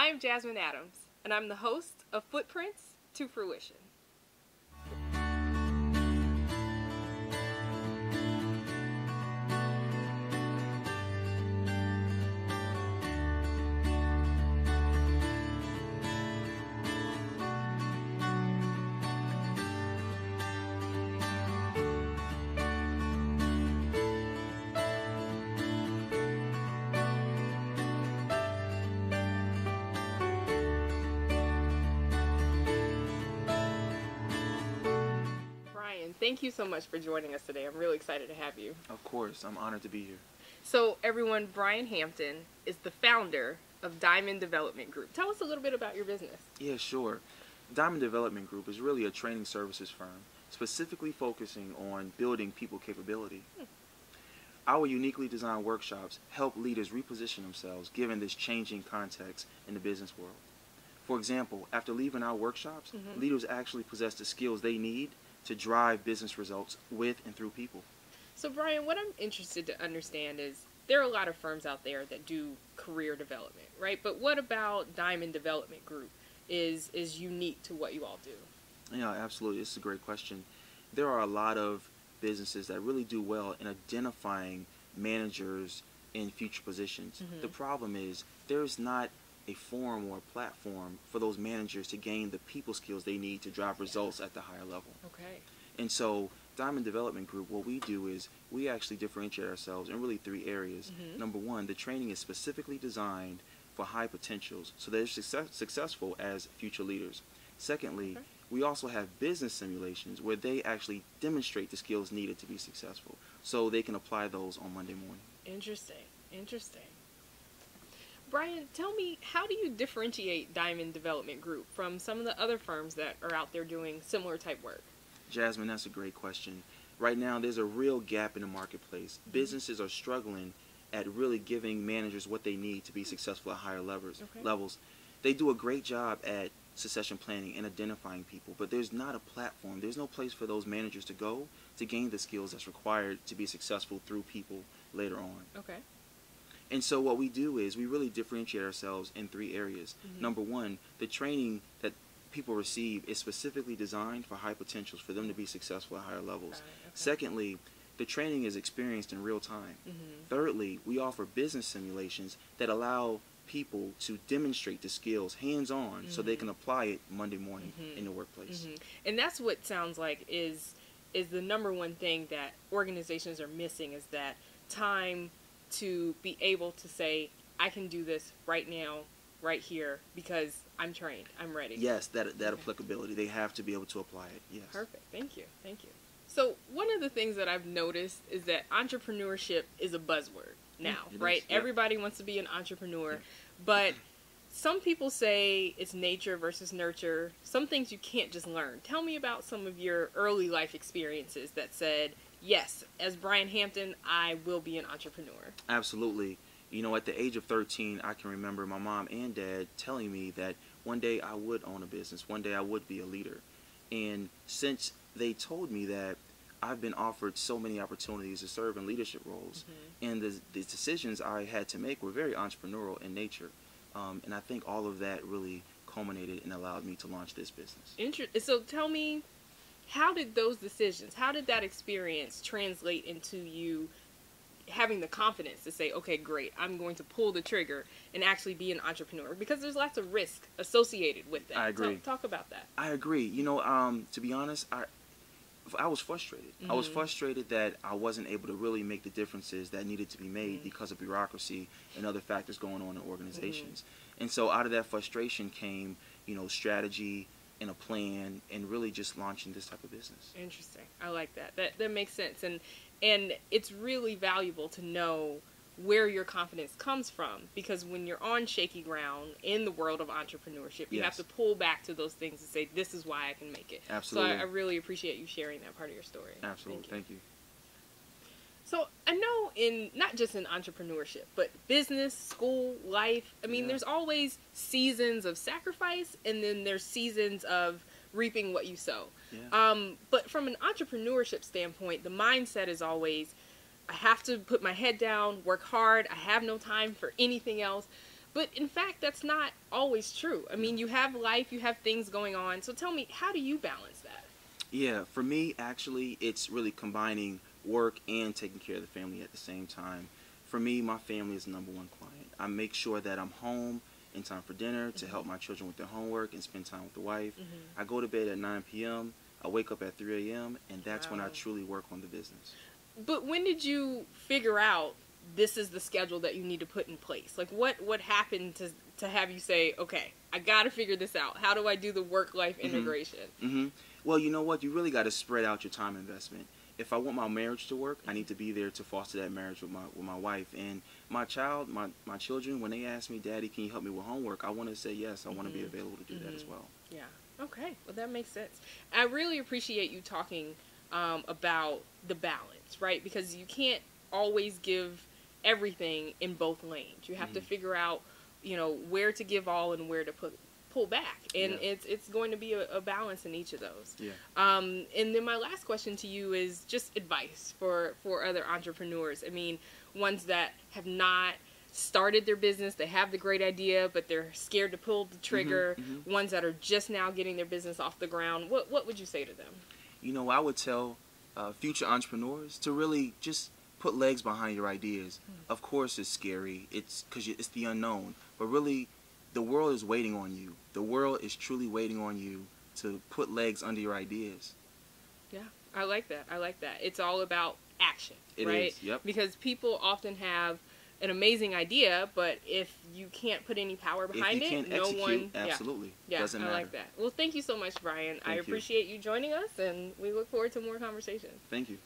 I'm Jasmine Adams, and I'm the host of Footprints to Fruition. Thank you so much for joining us today. I'm really excited to have you. Of course, I'm honored to be here. So everyone, Brian Hampton is the founder of Diamond Development Group. Tell us a little bit about your business. Yeah, sure. Diamond Development Group is really a training services firm, specifically focusing on building people capability. Our uniquely designed workshops help leaders reposition themselves given this changing context in the business world. For example, after leaving our workshops, leaders actually possess the skills they need to drive business results with and through people. So Brian, what I'm interested to understand is there are a lot of firms out there that do career development, right? But what about Diamond Development Group is unique to what you all do? Yeah, absolutely. This is a great question. There are a lot of businesses that really do well in identifying managers in future positions. The problem is there's not a forum or a platform for those managers to gain the people skills they need to drive results at the higher level. Okay. And so Diamond Development Group, what we do is we actually differentiate ourselves in really three areas. Number one, the training is specifically designed for high potentials so they're successful as future leaders. Secondly, we also have business simulations where they actually demonstrate the skills needed to be successful so they can apply those on Monday morning. Interesting. Brian, tell me, how do you differentiate Diamond Development Group from some of the other firms that are out there doing similar type work? Jasmine, that's a great question. Right now, there's a real gap in the marketplace. Businesses are struggling at really giving managers what they need to be successful at higher levels. They do a great job at succession planning and identifying people, but there's not a platform. There's no place for those managers to go to gain the skills that's required to be successful through people later on. Okay. And so what we do is we really differentiate ourselves in three areas. Number one, the training that people receive is specifically designed for high potentials for them to be successful at higher levels. Secondly, the training is experienced in real time. Thirdly, we offer business simulations that allow people to demonstrate the skills hands-on so they can apply it Monday morning in the workplace. And that's what sounds like is the number one thing that organizations are missing, is that time to be able to say, I can do this right now, right here, because I'm trained, I'm ready. Yes, that applicability. They have to be able to apply it. Yes. Perfect. Thank you. So one of the things that I've noticed is that entrepreneurship is a buzzword now, right? Everybody wants to be an entrepreneur, but some people say it's nature versus nurture. Some things you can't just learn. Tell me about some of your early life experiences that said, yes, as Brian Hampton, I will be an entrepreneur. Absolutely. You know, at the age of 13, I can remember my mom and dad telling me that one day I would own a business, one day I would be a leader. And since they told me that, I've been offered so many opportunities to serve in leadership roles. And the decisions I had to make were very entrepreneurial in nature. And I think all of that really culminated and allowed me to launch this business. So tell me, how did those decisions, how did that experience translate into you having the confidence to say, okay, great, I'm going to pull the trigger and actually be an entrepreneur? Because there's lots of risk associated with that. I agree. Talk about that. I agree. You know, to be honest, I was frustrated. I was frustrated that I wasn't able to really make the differences that needed to be made because of bureaucracy and other factors going on in organizations. And so out of that frustration came, you know, strategy and a plan, and really just launching this type of business. Interesting. I like that. That makes sense. And it's really valuable to know where your confidence comes from, because when you're on shaky ground in the world of entrepreneurship, you have to pull back to those things and say, this is why I can make it. Absolutely. So I really appreciate you sharing that part of your story. Absolutely. Thank you. So I know not just in entrepreneurship, but business, school, life, I mean, there's always seasons of sacrifice, and then there's seasons of reaping what you sow. But from an entrepreneurship standpoint, the mindset is always, I have to put my head down, work hard, I have no time for anything else. But in fact, that's not always true. I mean, you have life, you have things going on. So tell me, how do you balance that? Yeah, for me, actually, it's really combining work and taking care of the family at the same time. For me, my family is the number one client. I make sure that I'm home in time for dinner to help my children with their homework and spend time with the wife. I go to bed at 9 p.m. I wake up at 3 a.m. and that's when I truly work on the business. But when did you figure out this is the schedule that you need to put in place? Like, what happened to have you say, okay, I got to figure this out. How do I do the work-life integration? Well, you know what? You really got to spread out your time investment. If I want my marriage to work, I need to be there to foster that marriage with my wife. And my children, when they ask me, Daddy, can you help me with homework? I want to say yes. I want to be available to do that as well. Yeah. Okay. Well, that makes sense. I really appreciate you talking about the balance, right? Because you can't always give everything in both lanes. You have to figure out, where to give all and where to pull back, and it's going to be a balance in each of those. And then my last question to you is just advice for other entrepreneurs. I mean, ones that have not started their business, they have the great idea, but they're scared to pull the trigger. Ones that are just now getting their business off the ground. What would you say to them? I would tell future entrepreneurs to really just put legs behind your ideas. Of course, it's scary. It's because it's the unknown, but really, the world is waiting on you. The world is truly waiting on you to put legs under your ideas. Yeah, I like that. It's all about action, right? It is, yep. Because people often have an amazing idea, but if you can't put any power behind it, no one... Absolutely. Yeah, doesn't matter. I like that. Well, thank you so much, Brian. I Thank you. appreciate you joining us, and we look forward to more conversations. Thank you.